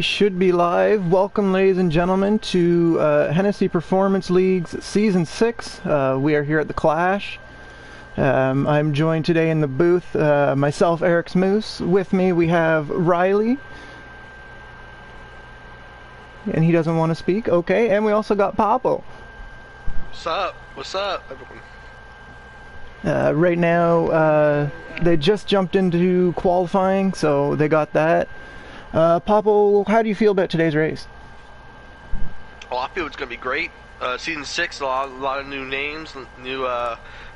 Should be live. Welcome, ladies and gentlemen, to Hennessy Performance League's Season 6. We are here at the Clash. I'm joined today in the booth, myself, Arix-Moose. With me we have Riley. And he doesn't want to speak. Okay, and we also got Papo. What's up? What's up, everyone? Right now, they just jumped into qualifying, so they got that. Papo, how do you feel about today's race? Well, I feel it's going to be great. Season 6, a lot of new names, new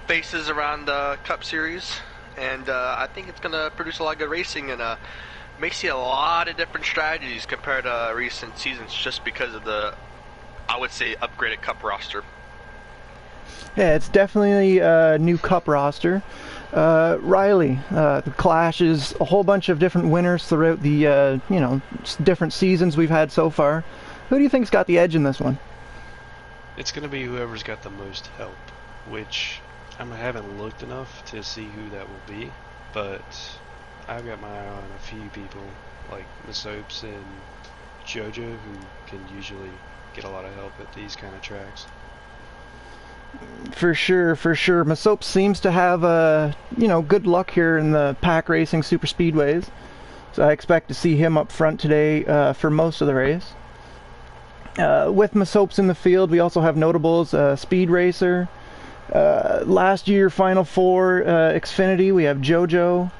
faces around the Cup Series, and I think it's going to produce a lot of good racing and may see a lot of different strategies compared to recent seasons just because of the, I would say, upgraded Cup roster. Yeah, it's definitely a new Cup roster. Riley, the Clash is a whole bunch of different winners throughout the, different seasons we've had so far. Who do you think's got the edge in this one? It's going to be whoever's got the most help, which I haven't looked enough to see who that will be, but I've got my eye on a few people like masopes and JoJo who can usually get a lot of help at these kind of tracks. For sure, for sure. Masopes seems to have, good luck here in the pack racing super speedways. So I expect to see him up front today for most of the race. With Masopes in the field, we also have notables, Speed Racer. Last year, Final Four, Xfinity, we have JoJo.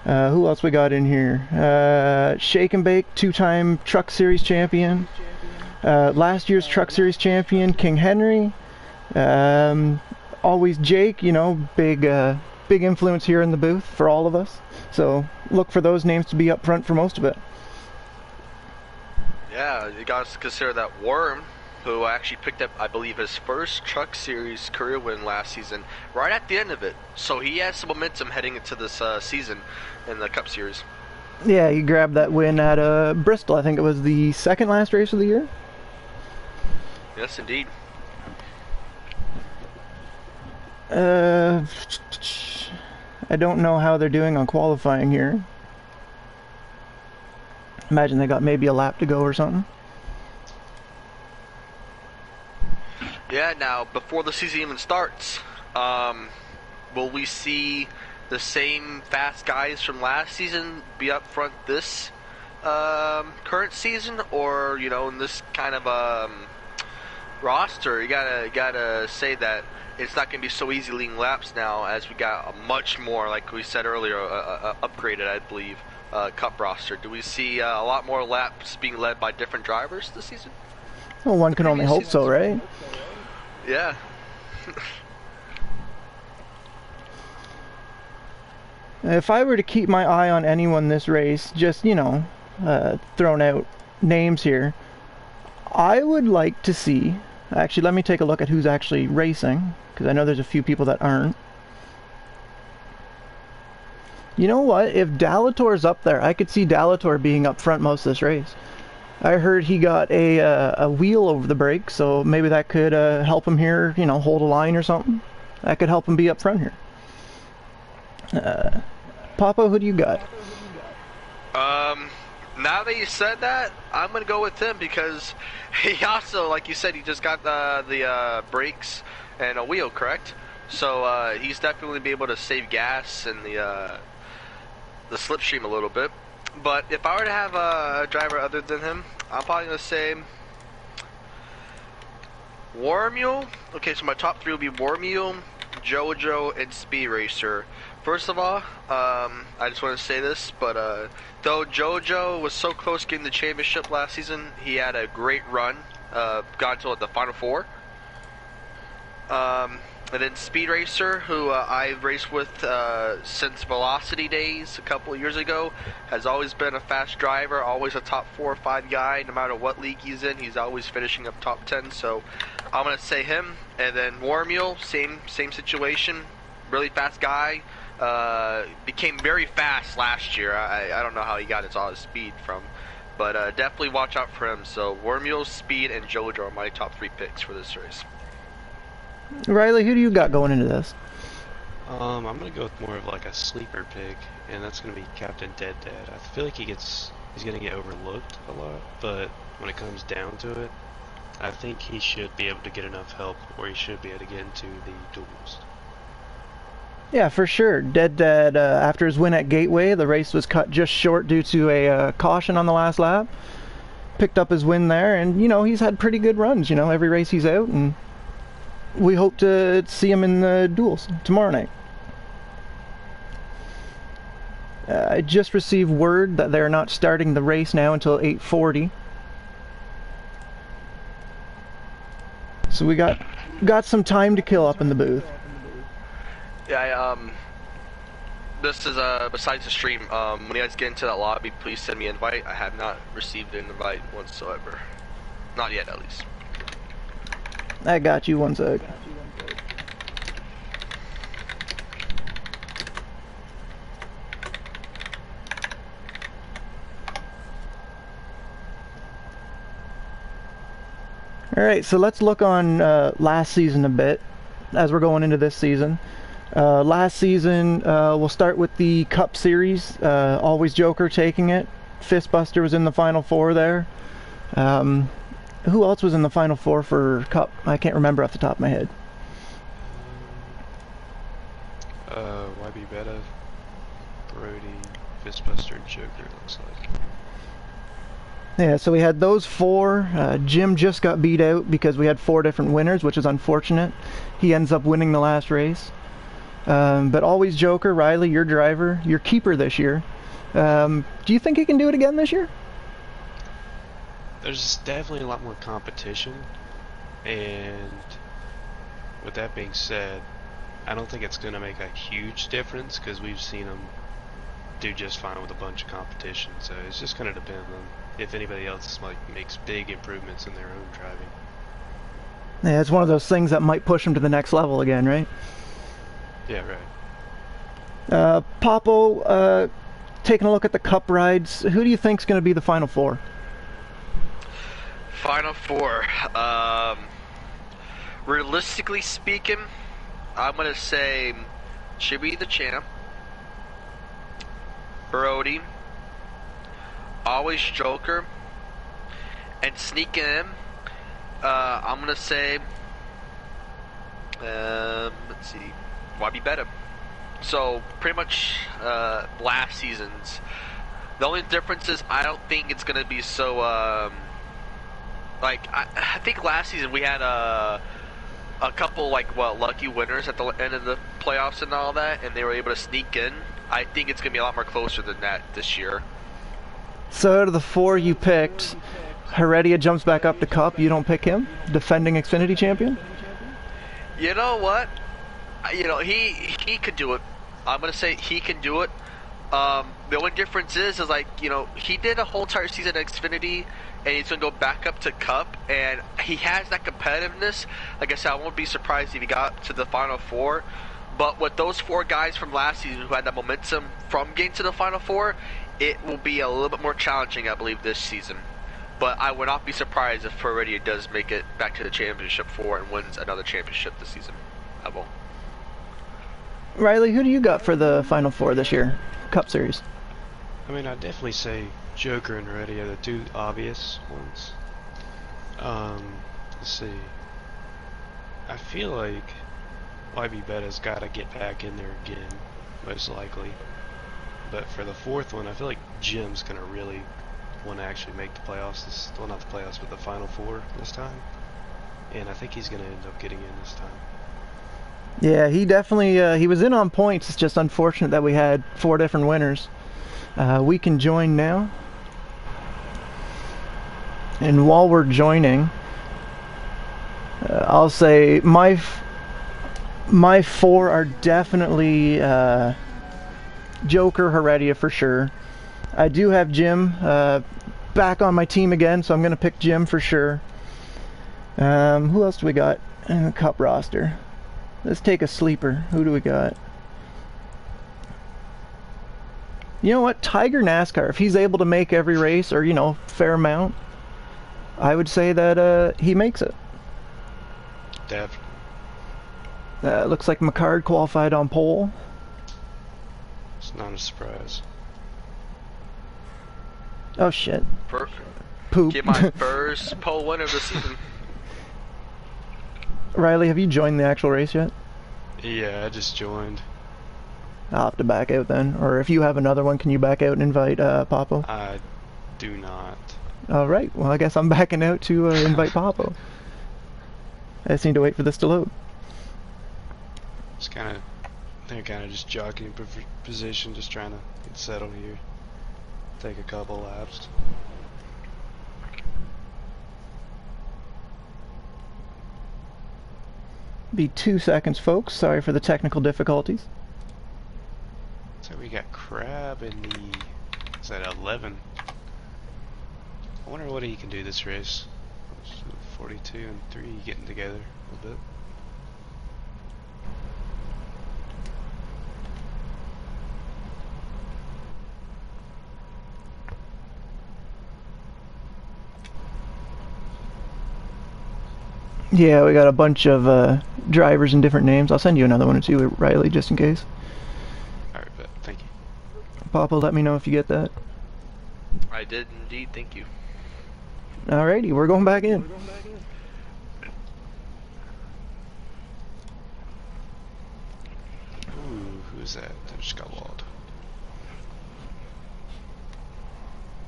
Who else we got in here? Shake and Bake, two-time Truck Series champion. Last year's Truck Series champion, King Henry. Always Jake, big influence here in the booth for all of us. So look for those names to be up front for most of it. Yeah, you guys consider that Worm, who actually picked up, I believe, his first Truck Series career win last season, right at the end of it. So he has some momentum heading into this season in the Cup Series. Yeah, he grabbed that win at Bristol. I think it was the second last race of the year. Yes, indeed. I don't know how they're doing on qualifying here. Imagine they got maybe a lap to go or something. Yeah, now, before the season even starts, will we see the same fast guys from last season be up front this current season? Or, in this kind of roster, you gotta say that it's not going to be so easy leading laps now, as we got a much more, like we said earlier, upgraded, I believe, Cup roster. Do we see a lot more laps being led by different drivers this season? Well, one can only hope so, right? Yeah. If I were to keep my eye on anyone this race, just, throwing out names here, I would like to see... Actually, let me take a look at who's actually racing, because I know there's a few people that aren't. You know what? If Dalator's up there, I could see Dalator being up front most of this race. I heard he got a wheel over the brake, so maybe that could help him here, hold a line or something. That could help him be up front here. Papa, who do you got? Now that you said that, I'm going to go with him because he also, like you said, he just got the brakes and a wheel, correct? So he's definitely be able to save gas and the slipstream a little bit. But if I were to have a driver other than him, I'm probably going to say Warmule. Okay, so my top three will be Warmule, JoJo, and Speed Racer. First of all, I just want to say this, but though JoJo was so close getting the championship last season, he had a great run, got until the Final Four. And then Speed Racer, who I've raced with since Velocity days a couple of years ago, has always been a fast driver, always a top 4 or 5 guy. No matter what league he's in, he's always finishing up top 10. So I'm gonna say him. And then Warmule, same situation, really fast guy. Became very fast last year. I don't know how he got all his speed from, but definitely watch out for him. So Warmule, Speed, and JoJo are my top 3 picks for this race. Riley, who do you got going into this? I'm gonna go with more of like a sleeper pick, and that's gonna be Captain Dead Dad. I feel like he gets he's going to get overlooked a lot, but when it comes down to it, I think he should be able to get enough help where he should be able to get into the duels. Yeah, for sure. After his win at Gateway, the race was cut just short due to a caution on the last lap. Picked up his win there, and, you know, he's had pretty good runs, you know, every race he's out, and we hope to see him in the duels tomorrow night. I just received word that they're not starting the race now until 8:40. So we got some time to kill up in the booth. Yeah, this is, besides the stream, when you guys get into that lobby, please send me an invite. I have not received an invite whatsoever. Not yet, at least. I got you, one sec. Alright, so let's look on last season a bit as we're going into this season. Last season, we'll start with the Cup Series. AlwaysJokerr taking it. Fistbuster was in the Final Four there. Who else was in the Final Four for Cup? I can't remember off the top of my head. YB Beta, Brody, Fistbuster, and Joker, it looks like. Yeah, so we had those four. Jim just got beat out because we had 4 different winners, which is unfortunate. He ends up winning the last race. But AlwaysJokerr, Riley, your driver, your keeper this year. Do you think he can do it again this year? There's definitely a lot more competition, and with that being said, I don't think it's going to make a huge difference because we've seen him do just fine with a bunch of competition, so it's just going to depend on if anybody else makes big improvements in their own driving. Yeah, it's one of those things that might push him to the next level again, right? Yeah, right. Popo, taking a look at the Cup rides, who do you think's going to be the Final Four? Final Four. Realistically speaking, I'm going to say Chibi the champ, Brody, AlwaysJokerr, and sneaking in, I'm going to say, let's see, YB Beta. So, pretty much last season's. The only difference is I don't think it's going to be so, I think last season we had a couple, lucky winners at the end of the playoffs and all that, and they were able to sneak in. I think it's going to be a lot more closer than that this year. So out of the 4 you picked, Heredia jumps back up to Cup. You don't pick him? Defending Xfinity champion? You know what? You know, he could do it. I'm going to say he can do it. The only difference is you know, he did a whole entire season at Xfinity, and he's going to go back up to Cup, and he has that competitiveness. Like I said, I won't be surprised if he got to the Final Four. But with those 4 guys from last season who had that momentum from getting to the Final Four, it will be a little bit more challenging, I believe, this season. But I would not be surprised if Heredia does make it back to the championship 4 and wins another championship this season. I won't. Riley, who do you got for the Final Four this year? Cup Series. I mean, I'd definitely say Joker and Heredia are the 2 obvious ones. Let's see. I feel like YB Beta's got to get back in there again, most likely. But for the 4th one, I feel like Jim's going to really want to actually make the playoffs. Well, not the playoffs, but the Final Four this time. And I think he's going to end up getting in this time. Yeah, he definitely, he was in on points. It's just unfortunate that we had 4 different winners. We can join now. And while we're joining, I'll say my 4 are definitely Joker, Heredia for sure. I do have Jim back on my team again, so I'm going to pick Jim for sure. Who else do we got in the Cup roster? Let's take a sleeper. Who do we got? You know what? Tiger NASCAR. If he's able to make every race, or, you know, fair amount, I would say that he makes it. Definitely. Looks like McCard qualified on pole. It's not a surprise. Oh shit. For, Poop. get my first pole win of the season. Riley, have you joined the actual race yet? Yeah, I just joined. I'll have to back out then. Or if you have another one, can you back out and invite Papo? I do not. Alright, well I guess I'm backing out to invite Papo. I just need to wait for this to load. They're kind of just jockeying position, just trying to get settled here. Take a couple laps. Be 2 seconds, folks. Sorry for the technical difficulties. So we got Crab in the... Is that 11? I wonder what he can do this race. 42 and 3 getting together a little bit. Yeah, we got a bunch of drivers and different names. I'll send you another one or two, Riley, just in case. Alright, but thank you. Papa, let me know if you get that. I did indeed, thank you. Alrighty, we're going back in. Ooh, who's that? That just got walled.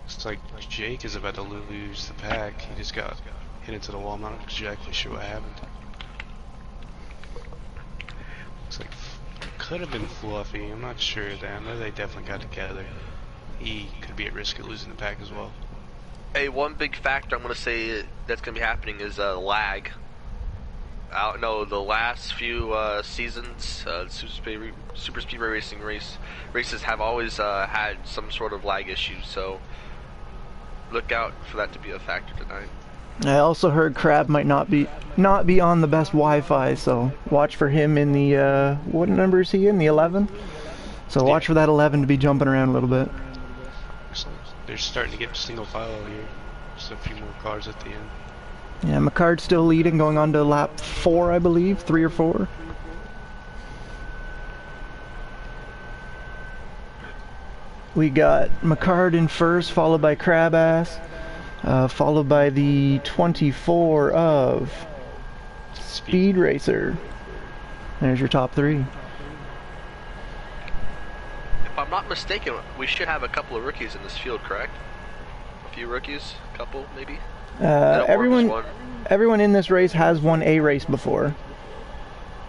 Looks like Jake is about to lose the pack. He just got hit into the wall. I'm not exactly sure what happened. Looks like could have been Fluffy. I'm not sure. I know they definitely got together. He could be at risk of losing the pack as well. Hey, one big factor I'm going to say that's going to be happening is lag. I know the last few seasons, super speedway racing races have always had some sort of lag issue. So look out for that to be a factor tonight. I also heard Crab might not be on the best Wi-Fi, so watch for him in the what number is he in? The 11. So watch for that 11 to be jumping around a little bit. They're starting to get single file here. Just a few more cars at the end. Yeah, McCard's still leading, going on to lap 4, I believe, 3 or 4. We got McCard in first, followed by Crabass, followed by the 24 of Speed Racer. There's your top 3. If I'm not mistaken, we should have a couple of rookies in this field, correct? A few rookies? A couple, maybe? Everyone in this race has won a race before.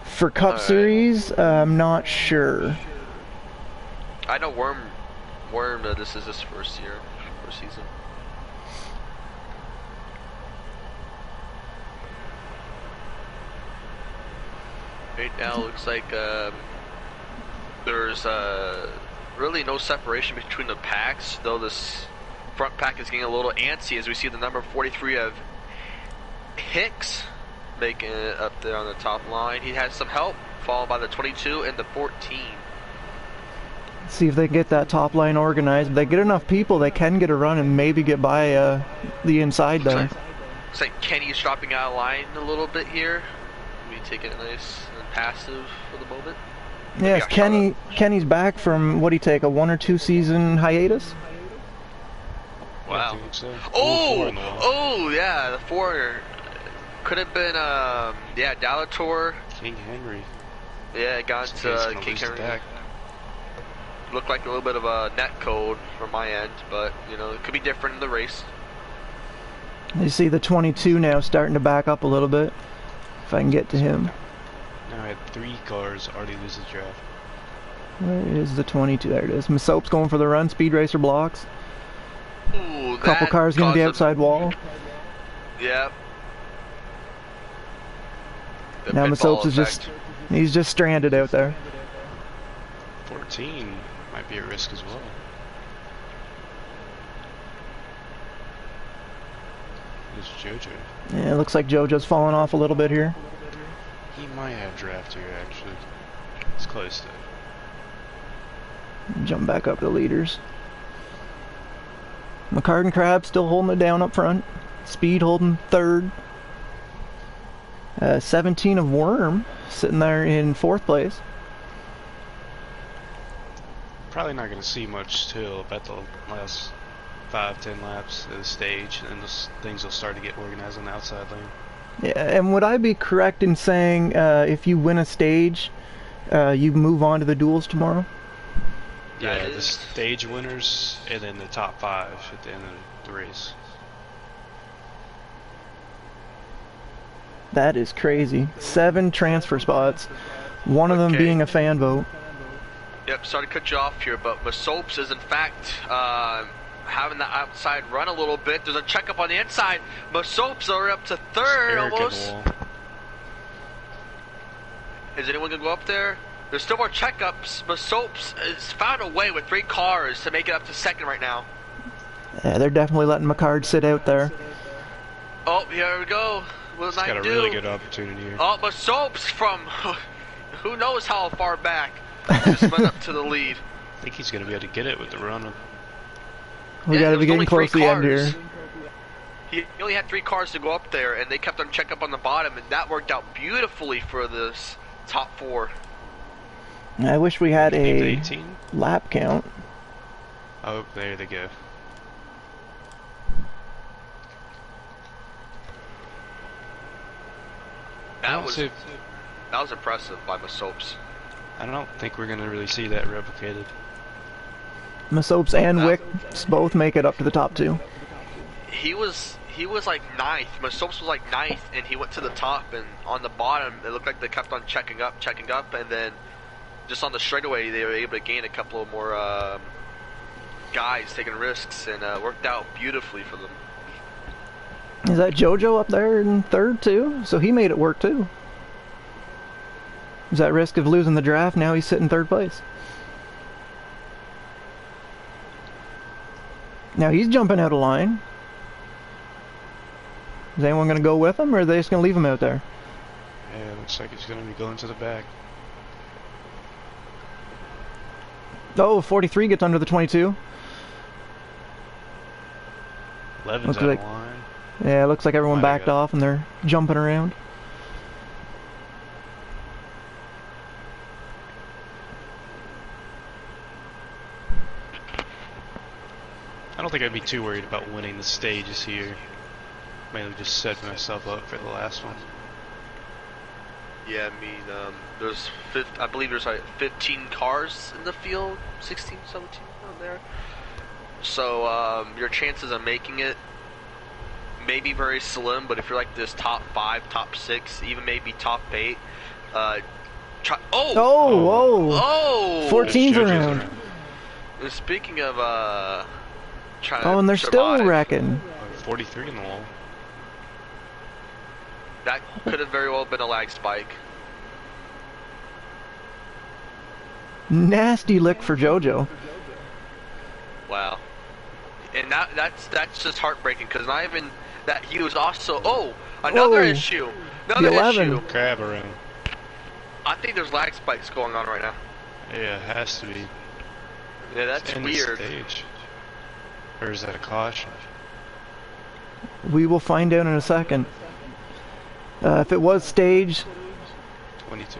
For Cup Series, I'm not sure. I know Worm, this is his first season. Right now, looks like there's really no separation between the packs, though this front pack is getting a little antsy as we see the number 43 of Hicks making it up there on the top line. He has some help, followed by the 22 and the 14. See if they can get that top line organized. If they get enough people, they can get a run and maybe get by the inside there. Looks like Kenny's dropping out of line a little bit here. We take it nice and passive for the moment. Yes, Kenny's back from, what do you take, a 1 or 2 season hiatus? Wow. So. Oh, yeah, the 4 could have been, Dalator. King Henry. Yeah, got to King Henry. Looked like a little bit of a net code from my end, but, you know, it could be different in the race. You see the 22 now starting to back up a little bit, if I can get to him. Now I had 3 cars already lose the draft. Where is the 22? There it is. Masopes going for the run. Speed Racer blocks. Ooh, couple cars going to the outside wall. Yep. Now Masopes is he's just stranded out there. 14 might be at risk as well. There's JoJo. Yeah, it looks like JoJo's falling off a little bit here. He might have draft here, actually. It's close though. Jump back up to the leaders. McCard and Crab still holding it down up front. Speed holding 3rd. 17 of Worm sitting there in 4th place. Probably not going to see much till about the last 5-10 laps of the stage, and those things will start to get organized on the outside lane. Yeah, and would I be correct in saying if you win a stage, you move on to the duels tomorrow? Yeah, the stage winners, and then the top 5 at the end of the race. That is crazy. 7 transfer spots, one of them being a fan vote. Yep, sorry to cut you off here, but Masopes is in fact having the outside run a little bit. There's a checkup on the inside. Masopes are up to 3rd almost. Is anyone going to go up there? There's still more checkups. Masopes has found a way with 3 cars to make it up to 2nd right now. Yeah, they're definitely letting McCard sit out there. Oh, here we go. What He's got a really good opportunity here. Oh, Masopes from who knows how far back just went up to the lead. I think he's going to be able to get it with the run. We got to be getting close to the end here. He only had 3 cars to go up there, and they kept on check up on the bottom, and that worked out beautifully for this top 4. I wish we had a 18? lap count. Oh, there they go. That was impressive by Masopes. I don't think we're going to really see that replicated. Masopes and Wicks both make it up to the top 2. He was like 9th. Masopes was like 9th, and he went to the top, and on the bottom it looked like they kept on checking up, and then just on the straightaway they were able to gain a couple of more guys taking risks, and worked out beautifully for them. Is that JoJo up there in 3rd too? So he made it work too. Is that risk of losing the draft? Now he's sitting 3rd place. Now he's jumping out of line. Is anyone going to go with him, or are they just going to leave him out there? Yeah, it looks like he's going to be going to the back. Oh, 43 gets under the 22. 11's out of line. Yeah, it looks like everyone backed off and they're jumping around. I don't think I'd be too worried about winning the stages here. Mainly just setting myself up for the last one. Yeah, I mean, I believe there's like 15 cars in the field, 16, 17 on there. So your chances of making it may be very slim, but if you're like this top 5, top 6, even maybe top 8, Oh! 14's around. And speaking of trying to and they're survive, still wrecking. 43 in the wall. That could have very well been a lag spike. Nasty lick for JoJo. Wow. And that's just heartbreaking, because not even that he was also another issue. Another issue. Crab around. I think there's lag spikes going on right now. Yeah, it has to be. Yeah, that's weird. Stage. Or is that a caution? We will find out in a second. If it was stage, 22.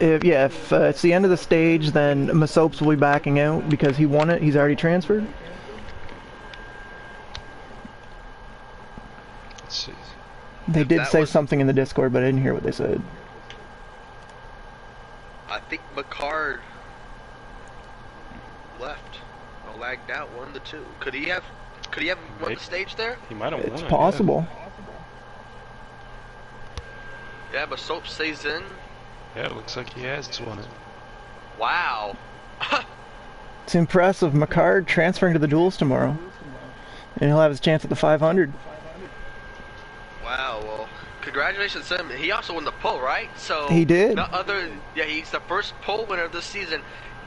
If it's the end of the stage, then Masopes will be backing out because he won it. He's already transferred. Let's see. They did say something in the Discord, but I didn't hear what they said. I think McCard left. Or lagged out 1-2. Could he have won the stage there? He might have won it. It's possible. Yeah, but Soap stays in. Yeah, it looks like he has won it. Wow. It's impressive. McCard transferring to the duels tomorrow. And he'll have his chance at the 500. Wow, well, congratulations to him. He also won the pole, right? So he did. He's the first pole winner of this season,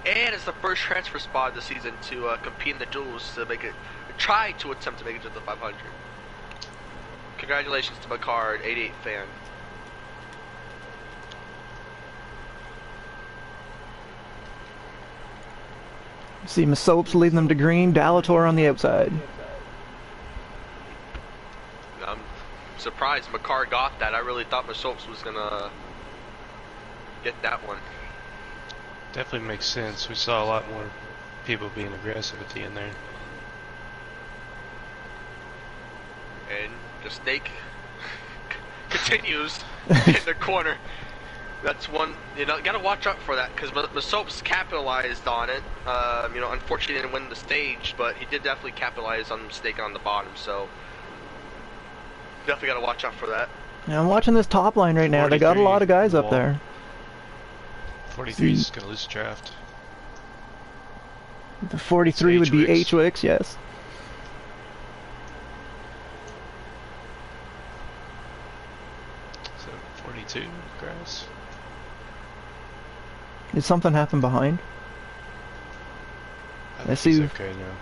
and it's the first transfer spot of the season to compete in the duels to make it, try to attempt to make it to the 500. Congratulations to McCard, 88 fan. See Masopes leading them to green, Dalator on the outside. I'm surprised McCard got that. I really thought Masopes was gonna get that one. Definitely makes sense. We saw a lot more people being aggressive at the end there. The snake continues in the corner. That's one, you know, gotta watch out for that, because Masopes capitalized on it. You know, unfortunately he didn't win the stage, but he did definitely capitalize on the mistake on the bottom, so definitely gotta watch out for that. Yeah, I'm watching this top line right now. They got a lot of guys up there. 43 is gonna lose the draft. The 43 would be H-Wicks, yes. So 42 grass. Did something happen behind? I see. He's okay now.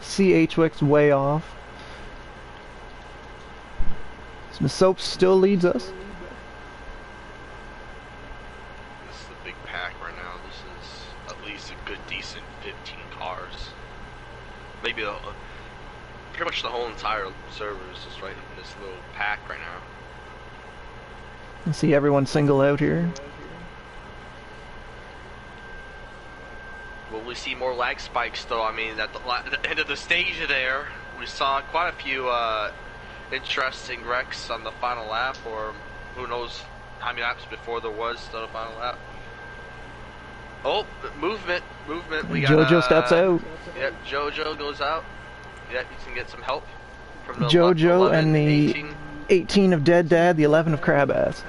See H-Wicks way off. Masopes still leads us. This is the big pack right now. This is at least a good, decent 15 cars. Maybe pretty much the whole entire server is just right in this little pack right now. I see everyone single out here. Will we see more lag spikes though? I mean, at the end of the stage there, we saw quite a few interesting wrecks on the final lap, or who knows how many laps before there was the final lap. Oh, movement. We got Jojo steps out. Yep, Jojo goes out. Yep, you can get some help from the Jojo 11, and the 18 of Dead Dad, the 11 of Crab Ass.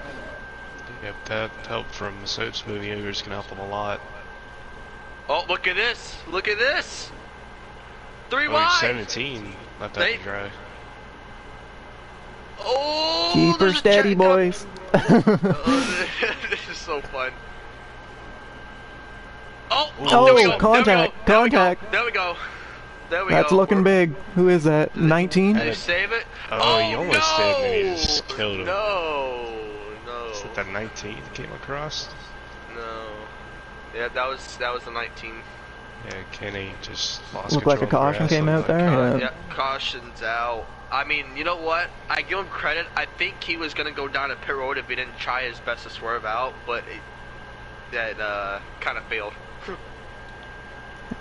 Yep, that help from Soaps moving over is gonna help them a lot. Oh, look at this! Look at this! 3 Only wide! 17 left out to dry. Oh! Keep her steady, boys. Oh, this is so fun. Oh! Oh, there we go. contact! There we go. Contact! There we go. That's looking big. Who is that? 19? Did you save it? Oh, you almost did, and you just killed him. No. Is it that 19 that came across? No. Yeah, that was the 19. Yeah, Kenny just lost Looked like a caution came out there. Yeah, caution's out. I mean, you know what? I give him credit. I think he was gonna go down a pit road if he didn't try his best to swerve out, but that kind of failed.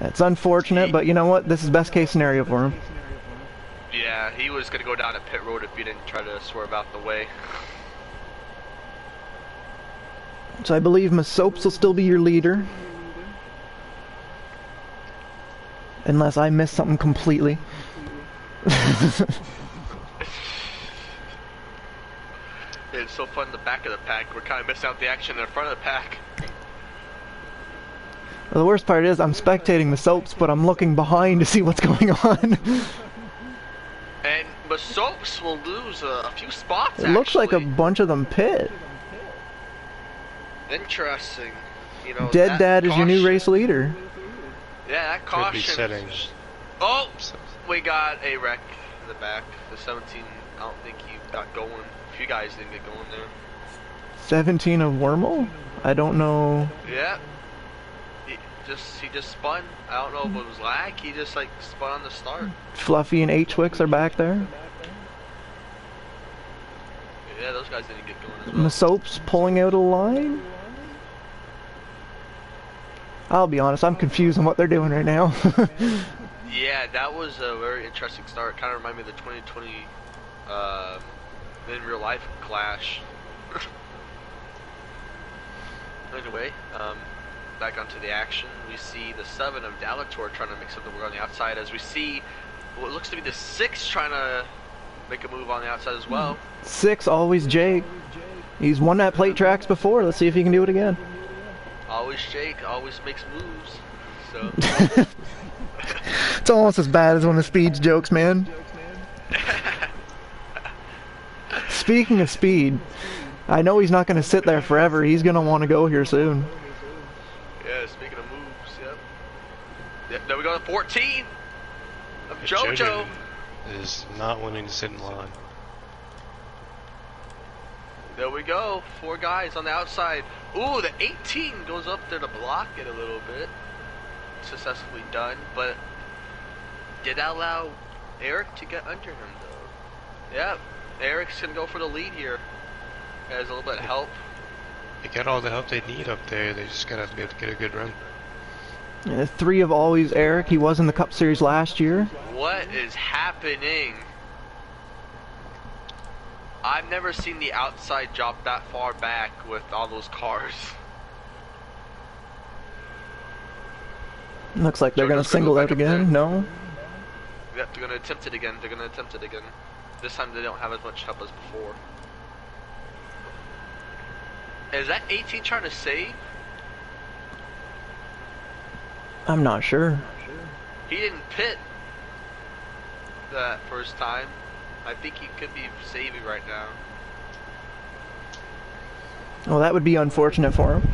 It's unfortunate, but you know what? This is best case scenario for him. Yeah, he was gonna go down a pit road if he didn't try to swerve out the way. So I believe Masopes will still be your leader. Unless I missed something completely. It's so fun in the back of the pack. We're kind of missing out the action in the front of the pack. Well, the worst part is I'm spectating Masopes, but I'm looking behind to see what's going on. And Masopes will lose a few spots, It looks like a bunch of them pit. Interesting. You know, Dead Dad is your new race leader. Yeah, that caution. Settings. Oh, we got a wreck in the back. The 17, I don't think he got going. A few guys didn't get going there. 17 of Wormel? I don't know. Yeah. He just spun. I don't know if it was lag. He just like spun on the start. Fluffy and H-Wicks are back there. Yeah, those guys didn't get going as well. Masopes pulling out a line? I'll be honest, I'm confused on what they're doing right now. Yeah, that was a very interesting start. Kind of reminded me of the 2020 in real life clash. Anyway, back onto the action. We see the 7 of Dalator trying to make something work on the outside, as we see what looks to be the 6 trying to make a move on the outside as well. 6, always Jake. He's won that plate tracks before. Let's see if he can do it again. Always Jake, always makes moves. So it's almost as bad as one of Speed's jokes, man. Speaking of Speed, I know he's not going to sit there forever. He's going to want to go here soon. Yeah, speaking of moves, yep. There we go, 14 of Jojo. Is not wanting to sit in line. There we go, 4 guys on the outside. Ooh, the 18 goes up there to block it a little bit. Successfully done, but did that allow Eric to get under him though? Yeah, Eric's gonna go for the lead here. Has a little bit of help. They got all the help they need up there. They just gotta be able to get a good run. 3 of always Eric. He was in the Cup Series last year. What is happening? I've never seen the outside drop that far back with all those cars. Looks like they're going to single out again. No? Yep, they're going to attempt it again. This time they don't have as much help as before. Is that 18 trying to save? I'm not sure. He didn't pit that first time. I think he could be saving right now. Well, that would be unfortunate for him.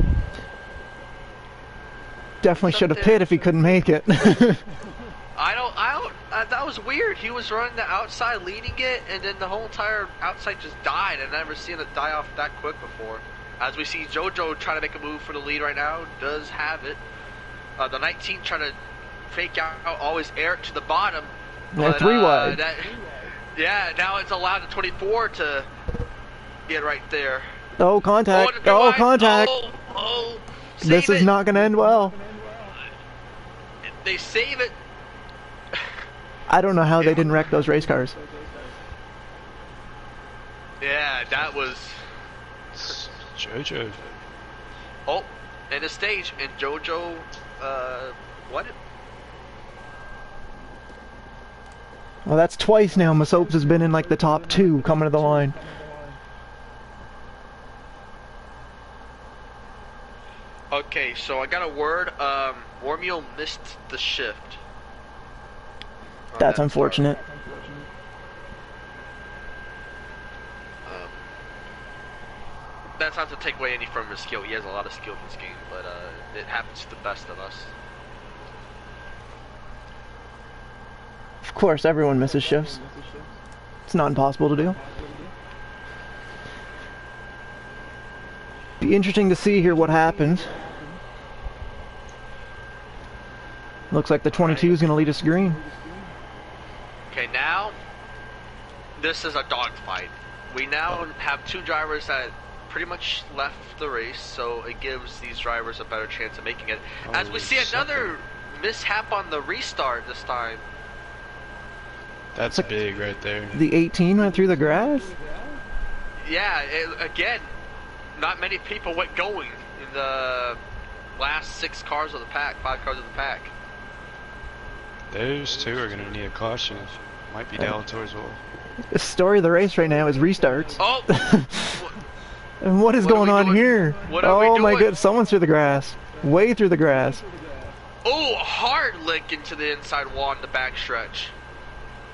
Definitely should have pit if he couldn't make it. That was weird. He was running the outside, leading it, and then the whole entire outside just died. I've never seen it die off that quick before. As we see JoJo trying to make a move for the lead right now, does have it. The 19 trying to fake out always Eric to the bottom. Yeah, 3 wide. Yeah, now it's allowed the 24 to get right there. Oh, contact. Oh, contact. Oh, this is not going to end well. They save it. I don't know how they didn't wreck those race cars. Yeah, that was... JoJo. Oh, and the stage, and JoJo, what? Well, that's twice now Masopes has been in like the top 2 coming to the line. Okay, so I got a word. Warmio missed the shift. That's unfortunate. That's not to take away any from his skill. He has a lot of skill in this game, but it happens to the best of us. Of course, everyone misses shifts. It's not impossible to do. Be interesting to see here what happens. Looks like the 22 is going to lead us to green. Okay, now this is a dogfight. We now have 2 drivers that pretty much left the race, so it gives these drivers a better chance of making it. As we see another mishap on the restart this time. That's like big right there. The 18 went through the grass? Yeah, again, not many people went going in the last 6 cars of the pack, 5 cars of the pack. Those 2 are going to need a caution. Might be Delator as well. The story of the race right now is restarts. Oh! And what is going on here? Oh my goodness, someone's through the grass. Way through the grass. Oh, hard lick into the inside wall in the back stretch.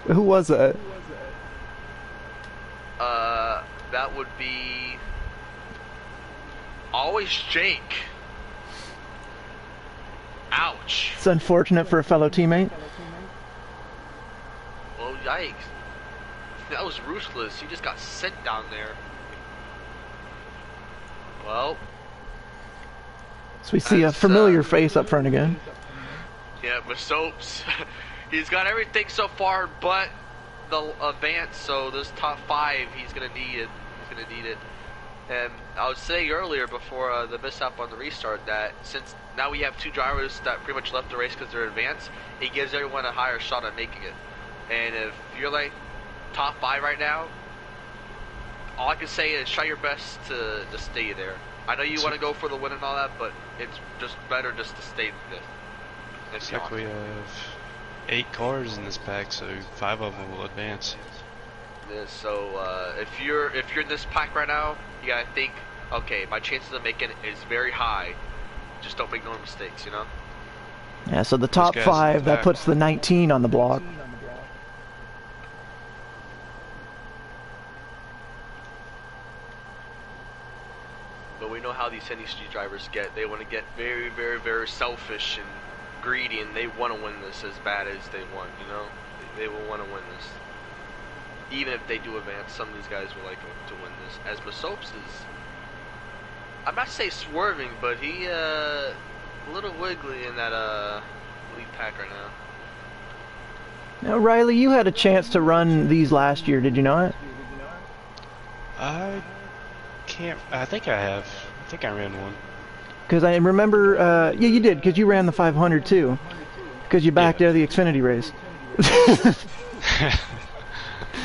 Who was that? That would be AlwaysJokerr. Ouch. It's unfortunate for a fellow teammate. Well, yikes. That was ruthless. He just got sent down there. Well. So we see a familiar face up front again. Yeah, Masopes. He's got everything so far but the advance, so this top 5, he's going to need it. He's going to need it. And I was saying earlier before the mishap on the restart that since now we have 2 drivers that pretty much left the race because they're advanced, it gives everyone a higher shot at making it. And if you're like top 5 right now, all I can say is try your best to stay there. I know you want to go for the win and all that, but it's just better just to stay there. It's like we have 8 cars in this pack, so 5 of them will advance. Yeah, so if you're in this pack right now, you gotta think, okay, my chances of making it is very high. Just don't make no mistakes, you know. Yeah, so the top 5 that puts the 19 on the block. But we know how these Hennessy drivers get. They want to get very, very, very selfish and greedy, and they want to win this as bad as they want, you know? They will want to win this. Even if they do advance, some of these guys would like to win this. As Masopes is, I'm not saying swerving, but he a little wiggly in that lead pack right now. Now, Riley, you had a chance to run these last year, did you not? I can't. I think I have. I think I ran one. Because I remember, yeah, you did, because you ran the 500 too. Because you backed out of the Xfinity race.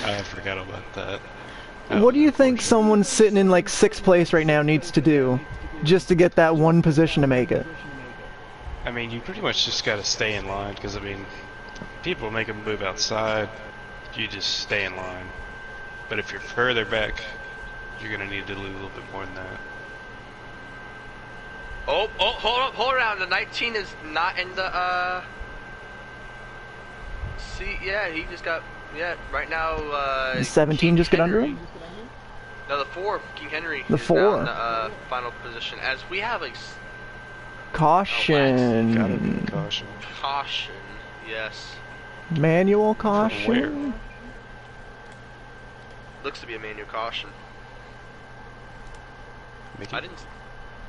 I forgot about that. What do you think someone sitting in like 6th place right now needs to do just to get that one position to make it? I mean, you pretty much just got to stay in line, because I mean, people make a move outside, you just stay in line. But if you're further back, you're gonna need to do a little bit more than that. Oh, hold around. The 19 is not in the, see, yeah, he just got, yeah, right now, Did 17 King just get Henry. under him? No, the 4, King Henry, The is 4. now in the, final position, as we have a Caution. Gotta be caution. caution, yes. Manual From caution? where? Looks to be a manual caution. Mickey?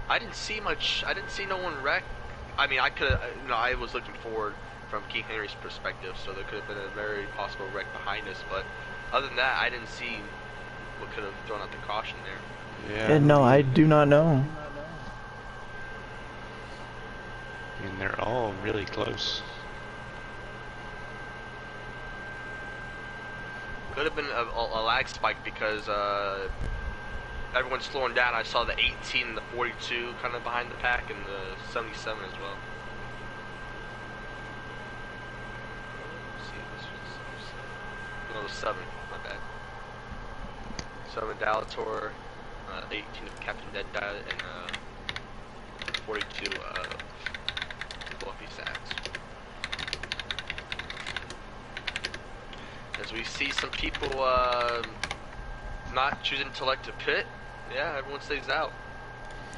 I didn't see much. I didn't see no one wreck. I mean, I could. I was looking forward from King Henry's perspective, so there could have been a very possible wreck behind us. But other than that, I didn't see what could have thrown out the caution there. Yeah. No, I do not know. I mean, they're all really close. Could have been a lag spike because everyone's slowing down. I saw the 18 and the 42 kind of behind the pack, and the 77 as well. Let's see, this was, no, it was 7. My bad. 7 Dalator, 18 of Captain Dead, and 42 Fluffy Sacks. As we see some people not choosing to elect to pit, yeah, everyone stays out.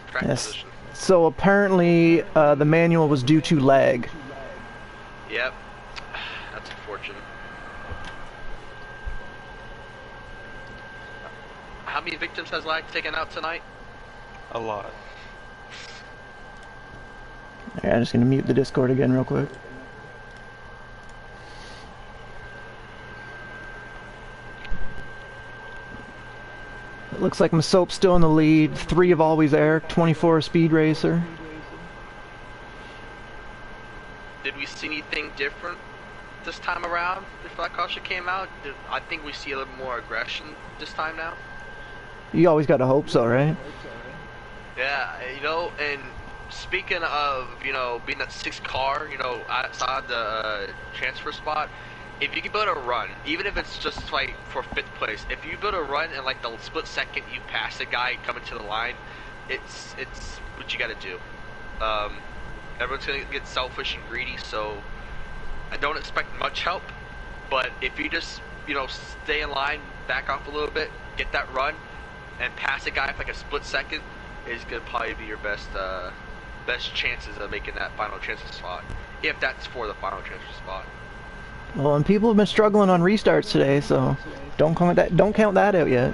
Track Yes. position. So apparently the manual was due to lag. Yep, that's unfortunate. How many victims has lag taken out tonight? A lot. Yeah, I'm just gonna mute the Discord again real quick. It looks like Masopes still in the lead. 3 of Always Eric, 24 Speed Racer. Did we see anything different this time around before that caution came out? I think we see a little more aggression this time now. You always gotta hope so, right? Yeah, you know, and speaking of, you know, being that 6th car, you know, outside the transfer spot, if you can build a run, even if it's just like for 5th place, if you build a run and like the split second you pass a guy coming to the line, it's what you gotta do. Everyone's gonna get selfish and greedy, so I don't expect much help, but if you just, you know, stay in line, back off a little bit, get that run, and pass a guy for like a split second, is gonna probably be your best chances of making that final transfer spot, if that's for the final transfer spot. Well, and people have been struggling on restarts today, so don't count that out yet.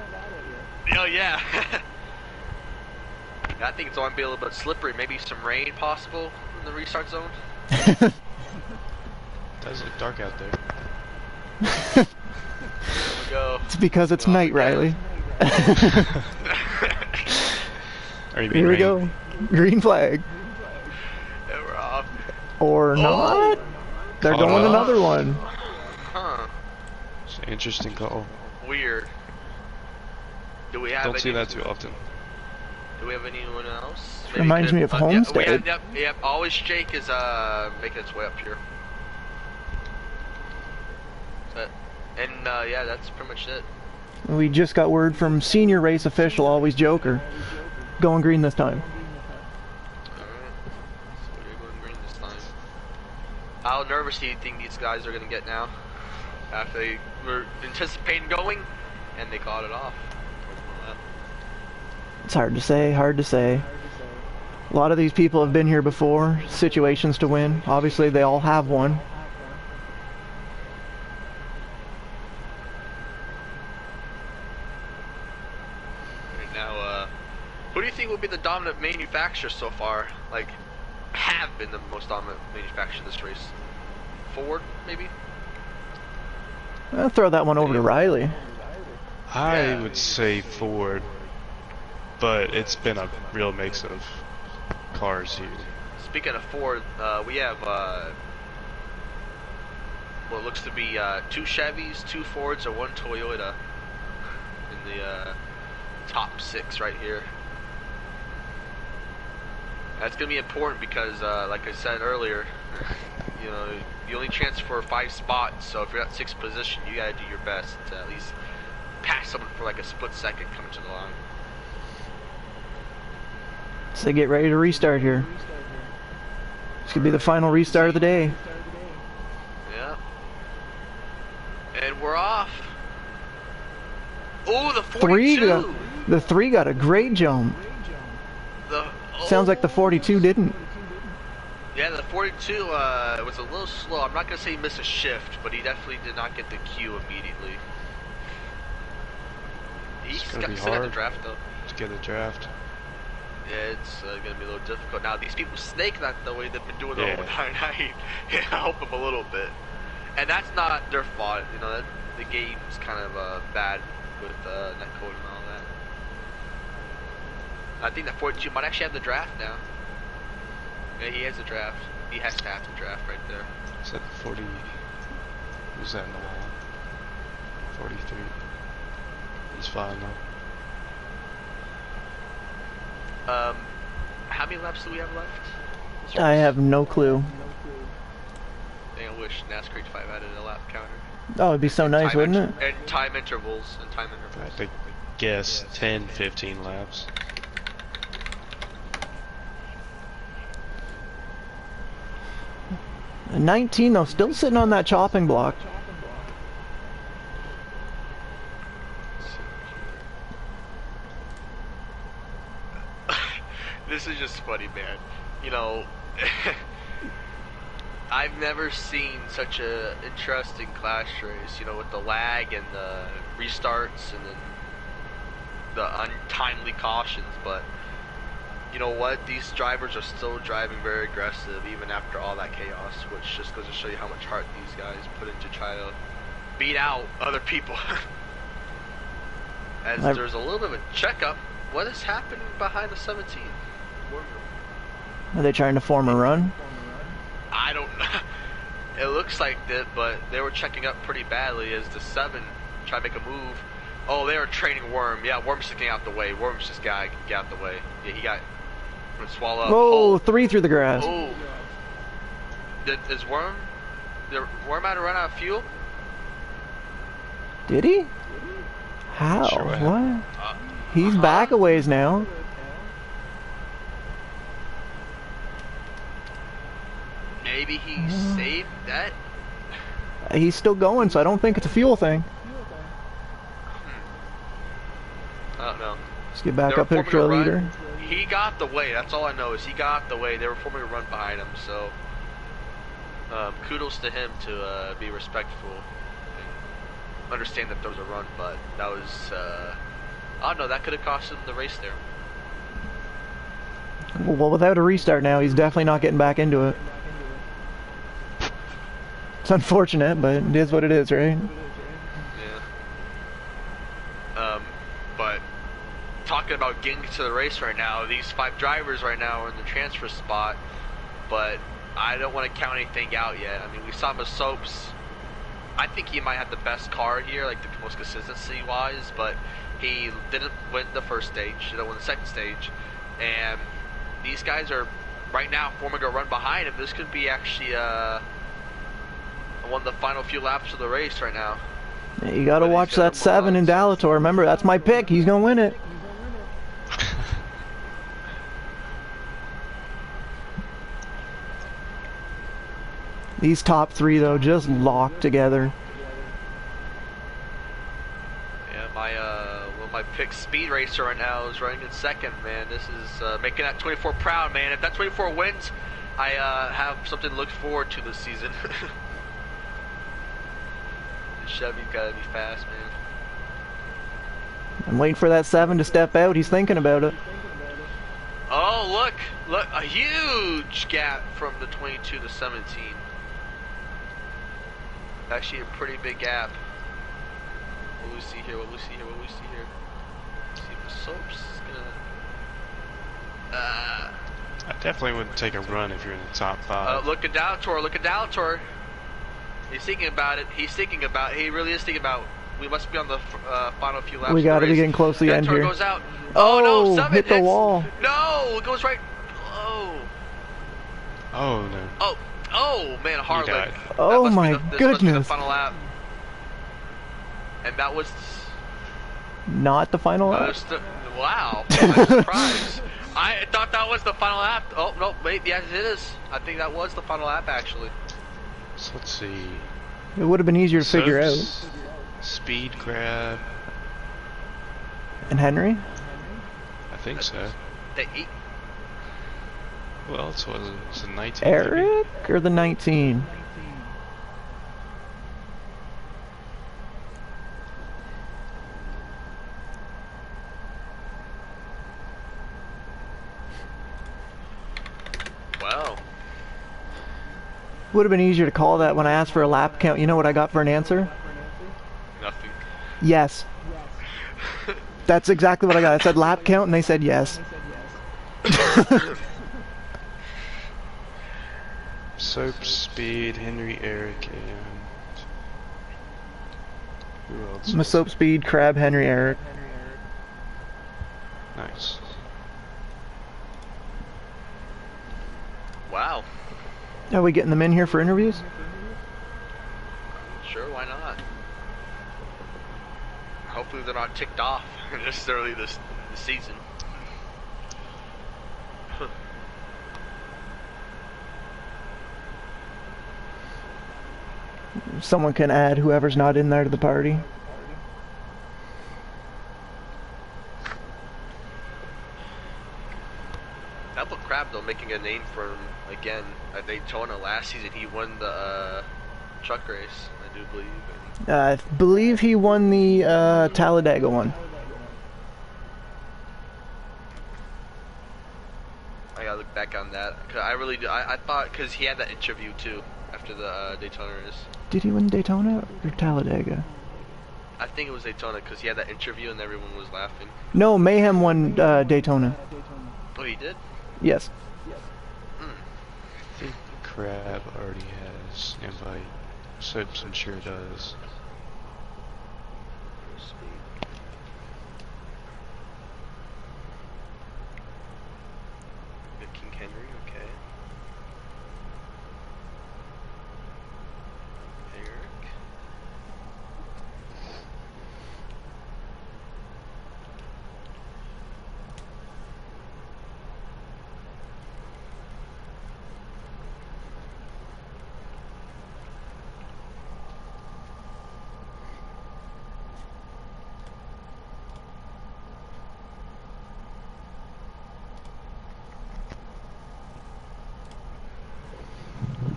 Oh yeah. I think it's going to be a little bit slippery. Maybe some rain possible in the restart zone. It does look dark out there. There we go. It's because it's night, Riley. Or you mean Here we rain? go. Green flag. Yeah, we're off. Or not. They're Caught going off. another one. Huh. It's an interesting call. Weird. Do we have Don't see any? that too often. Do we have anyone else? Reminds me of Homestead. Yep. Always Jake is making its way up here. And yeah, that's pretty much it. We just got word from senior race official AlwaysJokerr. Going green this time. Alright. So we're going green this time. How nervous do you think these guys are gonna get now? After they were anticipating going, and they caught it off. It's hard to say, hard to say. A lot of these people have been here before. Situations to win. Obviously, they all have one. Right now, who do you think will be the dominant manufacturer so far? Like, have been the most dominant manufacturer this race? Ford, maybe? I'll throw that one over to Riley. I would say Ford, but it's been a real mix of cars here. Speaking of Ford, we have what looks to be 2 Chevys, 2 Fords, and 1 Toyota in the top 6 right here. That's going to be important because, like I said earlier, you know, you only chance for 5 spots. So if you're at 6th position, you got to do your best to at least pass someone for like a split second coming to the line. So they get ready to restart here. This could be the final restart of the day. Yeah. And we're off. Oh, the 42. The 3 got a great jump. Sounds like the 42 didn't. Yeah, the 42 was a little slow. I'm not going to say he missed a shift, but he definitely did not get the cue immediately. He's got the draft, though. To get the draft. Yeah, it's going to be a little difficult. Now, these people snake that the way they've been doing it all the time. I help them a little bit. And that's not their fault. You know, the game's kind of bad with netcode and all that. I think that 42 might actually have the draft now. Yeah, he has the draft. He has to have the draft right there. Is that 40? Who's that in the wall? 43. He's fine though. How many laps do we have left? I have no clue. I wish NASCAR 5 added a lap counter. Oh, it'd be so nice, wouldn't it? And time intervals. I guess 10, 15 laps. And 19 though, still sitting on that chopping block. This is just funny, man. You know, I've never seen such a interesting clash race, you know, with the lag and the restarts and then the untimely cautions, but you know what? These drivers are still driving very aggressive even after all that chaos, which just goes to show you how much heart these guys put in to try to beat out other people. As there's a little bit of a checkup. What is happening behind the 17? Are they trying to form a run? I don't know. It looks like that, but they were checking up pretty badly as the 7 tried to make a move. Oh, they are training Worm. Yeah, Worm's just getting out the way. Worm's just got to get out the way. Yeah, he got swallow up. Whoa, 3 through the grass. Oh. Is Worm? Did Worm had to run out of fuel? Did he? How? Sure what? He's back a ways now. Maybe he saved that? He's still going, so I don't think it's a fuel thing. I don't know. Let's get back up here to the leader. He got the way. That's all I know is he got the way. They were forming a run behind him, so kudos to him to be respectful and understand that there was a run, but that was I don't know, that could have cost him the race there. Well, without a restart now, he's definitely not getting back into it. It's unfortunate, but it is what it is, right? Yeah. But talking about getting to the race right now, these 5 drivers right now are in the transfer spot, but I don't want to count anything out yet. I mean, we saw Masopes. I think he might have the best car here, like the most consistency-wise, but he didn't win the first stage, he didn't win the second stage, and these guys are right now forming a run behind him. This could be actually one of the final few laps of the race right now. Yeah, you gotta watch that 7 in Dalator. Remember, that's my pick. He's gonna win it. These top 3 though, just locked together. Yeah, my pick Speed Racer right now is running in second, man. This is making that 24 proud, man. If that 24 wins, I have something to look forward to this season. Chevy's gotta be fast, man. I'm waiting for that 7 to step out. He's thinking about it. Oh, look, a huge gap from the 22 to 17. Actually, a pretty big gap. What do we see here? What do we see here? What do we see here? See the soaps gonna. I definitely wouldn't take a run if you're in the top 5. Look at Dalator. Look at Dalator. He's thinking about it. He really is thinking about We must be on the final few laps. We got to be race. getting close to the end Tur here. Goes out. Oh, no! Summit hit the hits. wall. No, it goes right. Oh. Oh no. Oh man, hard He leg. Oh died. This must be goodness. the final lap. And that was. Not the final lap. Wow. I'm surprised. I thought that was the final lap. Oh no, wait. Yes, it is. I think that was the final lap actually. So let's see. It would have been easier to figure out. Speed grab. And Henry? I think so. Well, it's what it's a 19. Eric or the 19? Wow. Would have been easier to call that when I asked for a lap count. You know what I got for an answer? Nothing. Yes. That's exactly what I got. I said lap count and they said yes. Soap, Speed, Henry, Eric, and who else? Masope, Speed, Crab, Henry, Eric. Nice. Wow. Are we getting them in here for interviews? Sure, why not? Hopefully they're not ticked off this early this season. Someone can add whoever's not in there to the party. That looked Crab though, making a name for him again at Daytona last season. He won the truck race, I do believe. I believe he won the Talladega one. I gotta look back on that. Cause I really do. I thought because he had that interview too after the Daytona race. Did he win Daytona or Talladega? I think it was Daytona because he had that interview and everyone was laughing. No, Mayhem won Daytona. Oh, he did? Yes. I think Crab already has invite. Soaps, I'm sure does. King Henry, okay. Eric.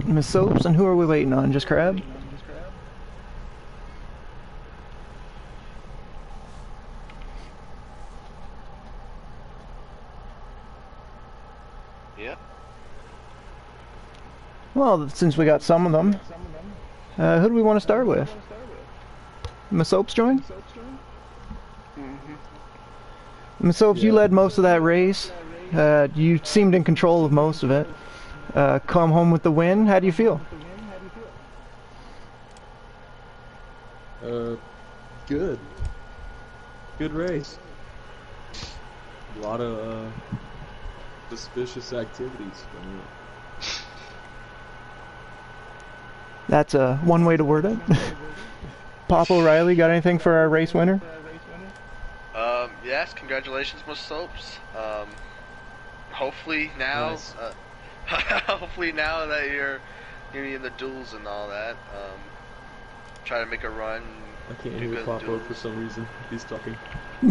Miss Soaps, and who are we waiting on? Just Crab? Yep. Well, since we got some of them, who do we want to start with? Miss Soaps join? Miss Soaps, you led most of that race. You seemed in control of most of it. Come home with the win. How do you feel? Good. Good race. A lot of suspicious activities going on. That's one way to word it. Papa O'Reilly, got anything for our race winner? Yes, congratulations, Miss Soaps. Hopefully now, Nice. hopefully now that you're in the duels and all that, try to make a run. I can't do hear good Papa duels. for some reason. He's talking. Can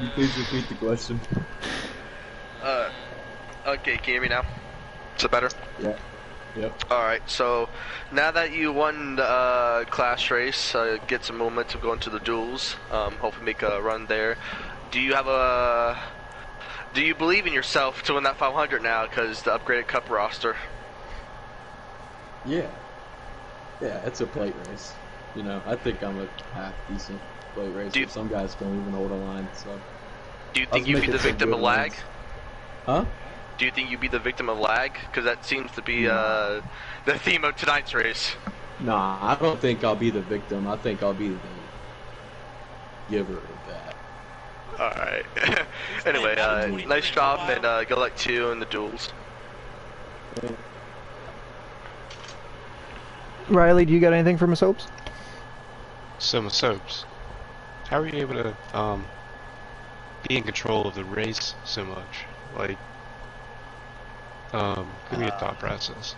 you please repeat the question? Okay, can you hear me now? Is it better? Yeah. Yep. Alright, so now that you won the class race, get some momentum going to the duels, hopefully make a run there. Do you believe in yourself to win that 500 now because the upgraded cup roster? Yeah. Yeah, it's a plate race. You know, I think I'm a half decent plate racer. Some guys don't even hold a line, so. Do you think you'd be the victim of lag? Huh? Do you think you'd be the victim of lag? Because that seems to be the theme of tonight's race. Nah, I don't think I'll be the victim. I think I'll be the giver of that. Alright. Anyway, nice job, and good luck to you in the duels. Riley, do you got anything for masopes? So masopes, how are you able to be in control of the race so much? Like, give me a thought process.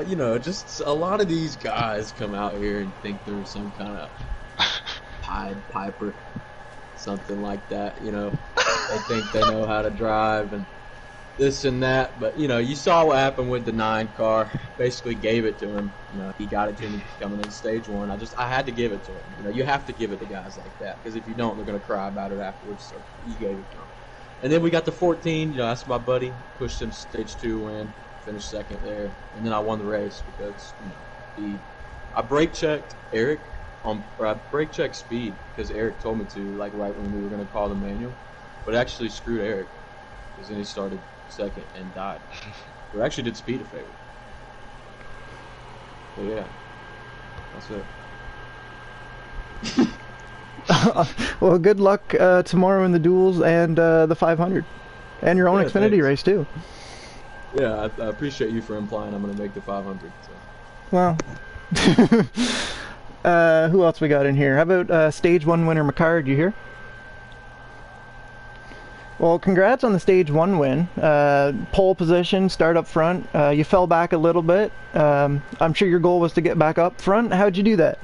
You know, just a lot of these guys come out here and think they're some kind of Pied Piper, something like that. You know, they think they know how to drive and this and that. But you know, you saw what happened with the 9 car. Basically, gave it to him. You know, he got it to me coming into stage 1. I had to give it to him. You know, you have to give it to guys like that because if you don't, they're gonna cry about it afterwards. So you gave it to him. And then we got the 14. You know, that's my buddy. Pushed him to stage 2 win. Finished second there, and then I won the race because you know, I brake checked Eric or I brake checked speed because Eric told me to, like right when we were going to call the manual, but it actually screwed Eric because then he started second and died. We actually did speed a favor. But yeah, that's it. Well, good luck tomorrow in the duels and the 500, and your own Xfinity race too. Yeah, I appreciate you for implying I'm going to make the 500. So. Well, who else we got in here? How about stage 1 winner McCard? You here? Well, congrats on the stage 1 win. Pole position, start up front. You fell back a little bit. I'm sure your goal was to get back up front. How'd you do that?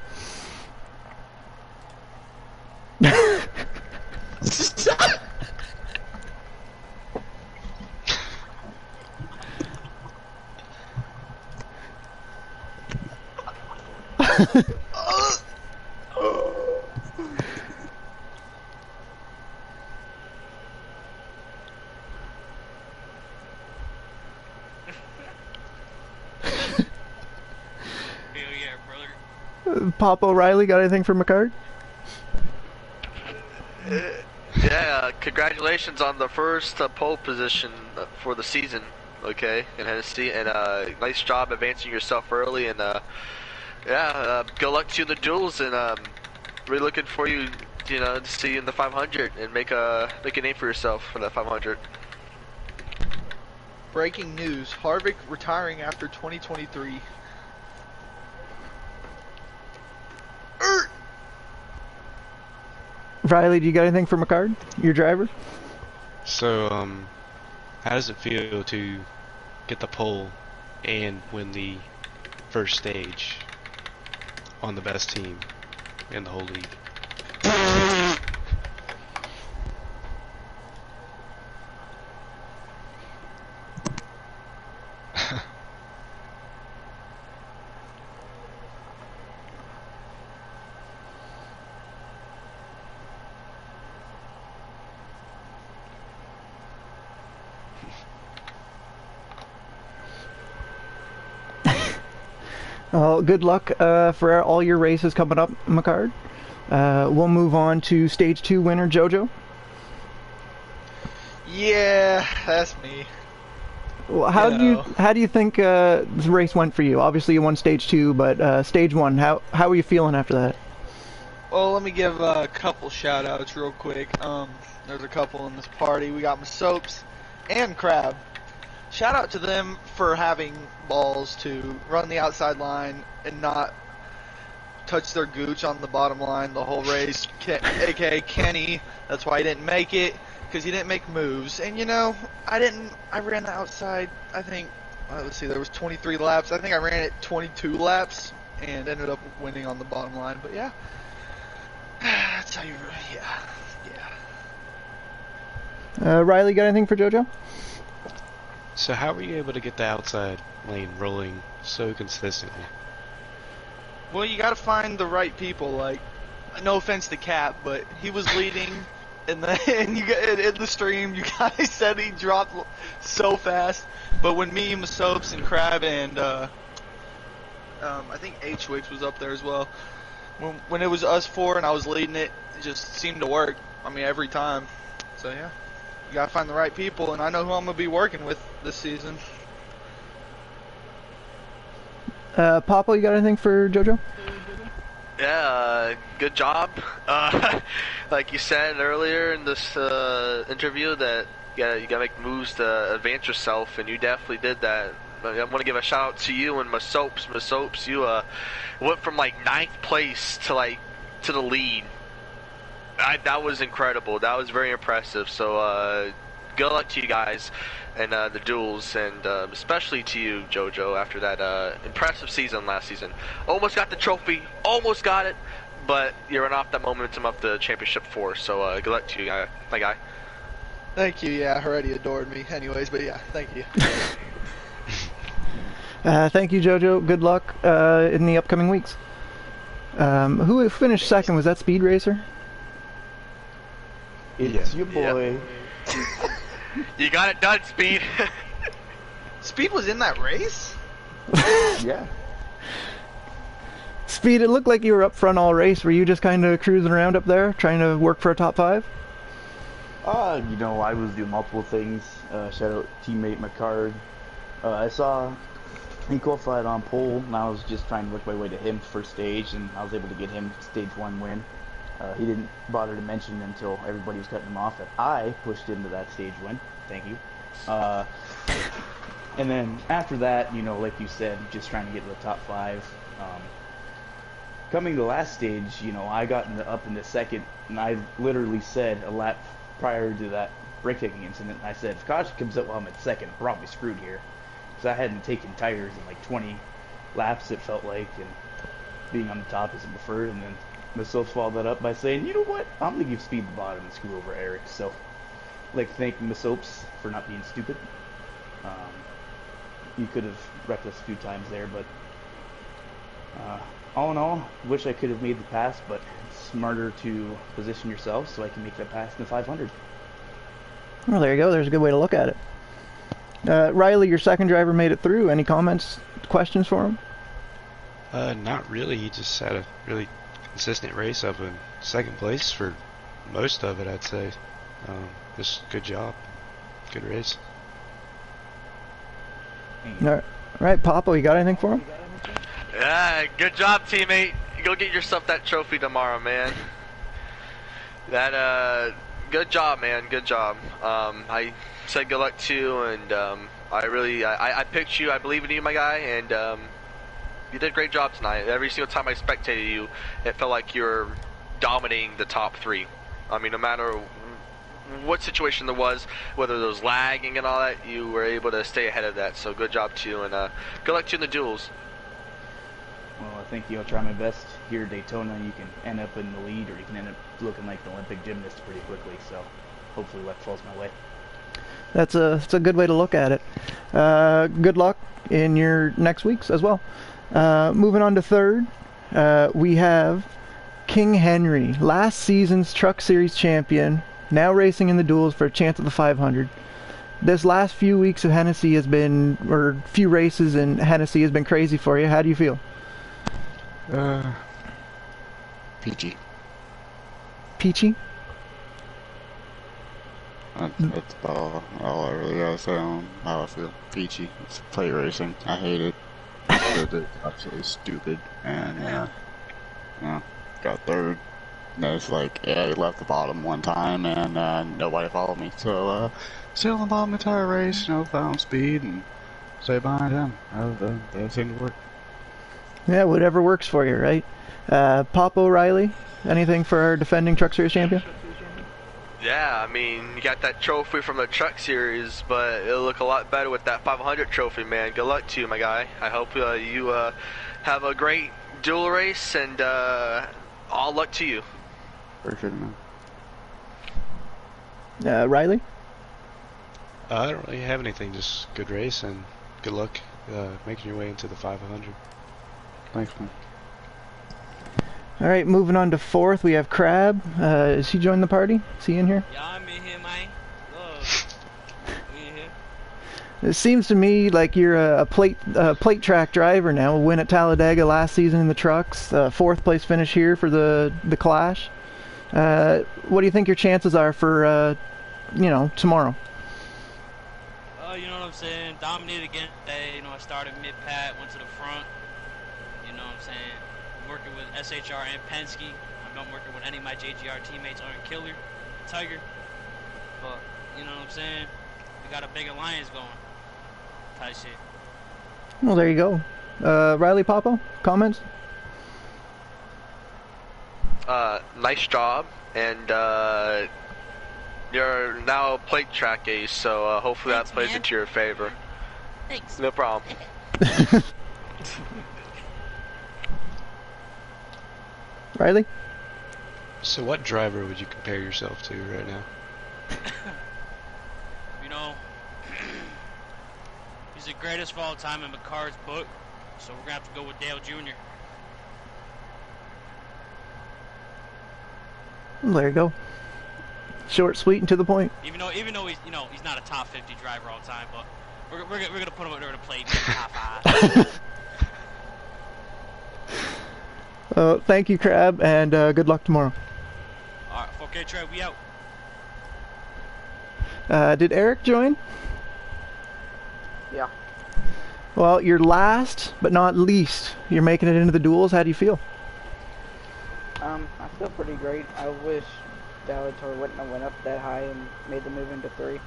Papa O'Reilly, got anything for McCard? Yeah, congratulations on the first pole position for the season, okay, in Hennessy, and nice job advancing yourself early, and yeah, good luck to you in the duels, and really looking for you, you know, to see you in the 500 and make a name for yourself for that 500. Breaking news: Harvick retiring after 2023. Riley, do you got anything for McCard, your driver? So, how does it feel to get the pole and win the first stage on the best team in the whole league? Well, good luck for all your races coming up, McCard. We'll move on to stage 2 winner JoJo. Yeah, that's me. Well, how do you think the race went for you? Obviously, you won stage 2, but stage 1, how are you feeling after that? Well, let me give a couple shout outs real quick. There's a couple in this party. We got Masopes and Crab. Shout out to them for having balls to run the outside line and not touch their gooch on the bottom line the whole race. AKA Kenny, that's why he didn't make it, because he didn't make moves. And you know, I ran the outside, I think, let's see, there was 23 laps. I think I ran it 22 laps and ended up winning on the bottom line. But yeah, that's how you, yeah. Riley, got anything for JoJo? So how were you able to get the outside lane rolling so consistently? Well, you gotta find the right people. Like, no offense to Cap, but he was leading in the stream. You guys said he dropped so fast. But when me, Masopes, and Crab, and I think H-Wix was up there as well. When it was us four and I was leading it, it just seemed to work. I mean, every time. So yeah, you gotta find the right people, and I know who I'm gonna be working with this season. Papa, you got anything for JoJo? Yeah, good job. Like you said earlier in this interview, that you gotta make moves to advance yourself, and you definitely did that. I want to give a shout out to you and Masopes. Masopes, you went from like 9th place to the lead. That was incredible. That was very impressive. So good luck to you guys and the duels, and especially to you, JoJo, after that impressive season last season. Almost got the trophy, almost got it, but you're running off that momentum of the championship 4. So good luck to you, my guy. Thank you. Yeah, already adored me. Anyways, but yeah, thank you. Thank you, JoJo. Good luck in the upcoming weeks. Who finished second? Was that Speed Racer? It's your boy. Yep. You got it done, Speed. Speed was in that race? Yeah. Speed, it looked like you were up front all race. Were you just kind of cruising around up there, trying to work for a top 5? You know, I was doing multiple things. Shout out teammate McCard. I saw he qualified on pole, and I was just trying to work my way to him first stage, and I was able to get him stage 1 win. He didn't bother to mention until everybody was cutting him off that I pushed into that stage win. Thank you. And then after that, you know, like you said, just trying to get to the top 5. Coming to the last stage, you know, I got up in the second, and I literally said a lap prior to that brake taking incident, I said, if caution comes up while I'm at second, I'm probably screwed here. Because I hadn't taken tires in like 20 laps, it felt like, and being on the top isn't preferred. And then Masopes followed that up by saying, you know what, I'm going to give Speed the bottom and screw over Arix. So I'd like to thank Masopes for not being stupid. You could have wrecked us a few times there, but all in all, wish I could have made the pass, but it's smarter to position yourself so I can make that pass in the 500. Well, there you go. There's a good way to look at it. Riley, your second driver made it through. Any comments, questions for him? Not really. He just had a really consistent race up in second place for most of it, I'd say. Just good job. Good race. All right, Papa, you got anything for him? Yeah, good job, teammate. Go get yourself that trophy tomorrow, man. Good job, man. Good job. I said good luck to you, and I picked you. I believe in you, my guy, and you did a great job tonight. Every single time I spectated you, it felt like you were dominating the top 3. I mean, no matter what situation there was, whether there was lagging and all that, you were able to stay ahead of that. So good job to you, and good luck to you in the duels. Well, I think I'll try my best here at Daytona. You can end up in the lead, or you can end up looking like the Olympic gymnast pretty quickly. So hopefully luck falls my way. That's a good way to look at it. Good luck in your next weeks as well. Moving on to third, we have King Henry, last season's Truck Series champion, now racing in the duels for a chance at the 500. This last few weeks of Hennessy has been, or few races in Hennessy has been crazy for you. How do you feel? PG. Peachy? That's all I really gotta say on how I feel. Peachy. It's plate racing. I hate it. It's absolutely stupid. And got third. And it's like, yeah, he left the bottom one time and nobody followed me. So still on the bottom the entire race, found speed and stay behind him. That seemed to work. Yeah, whatever works for you, right? Papa O'Reilly, anything for our defending Truck Series champion? Yeah, I mean, you got that trophy from the Truck Series, but it'll look a lot better with that 500 trophy, man. Good luck to you, my guy. I hope you have a great dual race, and all luck to you. Appreciate it, man. Riley? I don't really have anything, just good race and good luck making your way into the 500. Thanks, man. All right, moving on to fourth, we have Crab. Is he joining the party? Is he in here? Yeah, I'm in here, man. Look. We in here. It seems to me like you're a plate track driver now. A win at Talladega last season in the trucks. Fourth place finish here for the Clash. What do you think your chances are for tomorrow? You know what I'm saying? Dominated again today. I started mid-pat, went to the front. I'm saying? I'm working with SHR and Penske. I'm not working with any of my JGR teammates or Killer, Tiger. But, you know what I'm saying? We got a big alliance going. Type shit. Well, there you go. Riley, Papa, comments? Nice job, and you're now a plate track ace, so hopefully Thanks, that plays man. into your favor. Thanks. No problem. Riley? So what driver would you compare yourself to right now? You know, he's the greatest of all time in McCart's book, so we're gonna have to go with Dale Jr. Well, there you go. Short, sweet, and to the point. Even though he's he's not a top 50 driver all time, but we're gonna put him under the plate top 5. Thank you, Crab, and good luck tomorrow. All right, 4K Trev, we out. Did Eric join? Yeah. Well, you're last, but not least. You're making it into the duels. How do you feel? I feel pretty great. I wish Dalator wouldn't have went up that high and made the move into 3.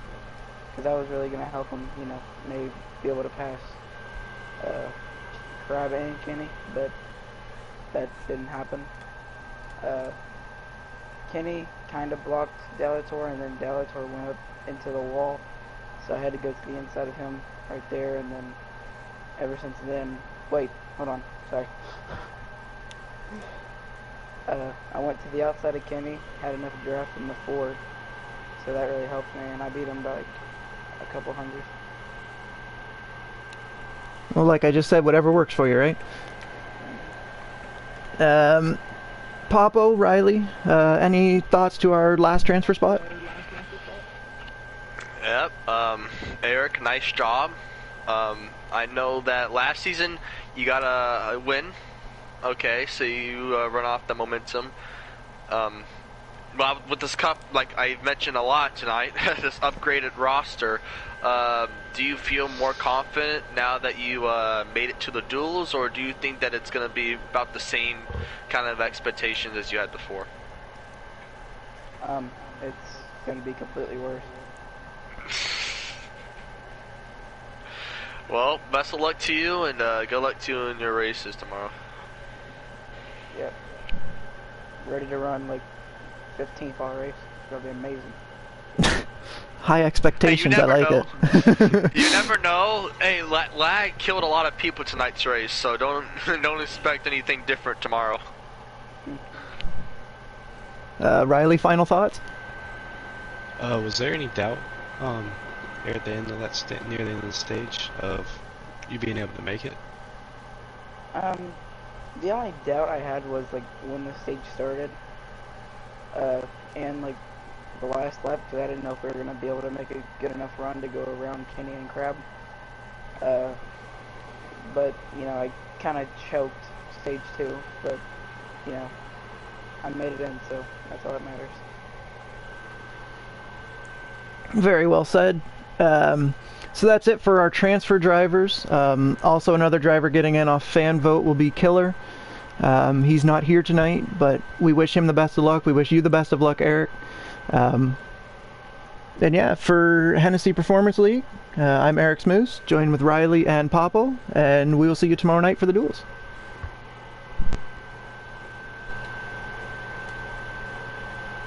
Because that was really going to help him, you know, maybe be able to pass Crab and Kenny. But that didn't happen. Kenny kind of blocked Dalator, and then Dalator went up into the wall. So I had to go to the inside of him right there, and then ever since then... Wait, hold on. Sorry. I went to the outside of Kenny, had enough draft in the 4, so that really helped me, and I beat him by like a couple hundred. Well, like I just said, whatever works for you, right? Popo, Riley, any thoughts to our last transfer spot? Yep. Eric, nice job. I know that last season you got a win. Okay, so you run off the momentum. Well, with this cup, like I mentioned a lot tonight, this upgraded roster, do you feel more confident now that you made it to the duels, or do you think that it's going to be about the same kind of expectations as you had before? It's going to be completely worse. Well, best of luck to you, and good luck to you in your races tomorrow. Yep. Ready to run like 15th all race. It's gonna be amazing. High expectations, hey, I like know. it. You never know. Hey, lag killed a lot of people tonight's race, so don't expect anything different tomorrow. Riley, final thoughts? Was there any doubt at the end of that near the end of the stage of you being able to make it? The only doubt I had was like when the stage started, and like the last lap, because I didn't know if we were gonna be able to make a good enough run to go around Kenny and Crab. But you know, I kind of choked stage 2, but you know, I made it in, so that's all that matters. Very well said. So that's it for our transfer drivers. Also, another driver getting in off fan vote will be Killer. He's not here tonight, but we wish him the best of luck. We wish you the best of luck, Eric. And yeah, for Hennessy Performance League, I'm Arix-Moose, joined with Riley and Popo, and we will see you tomorrow night for the duels.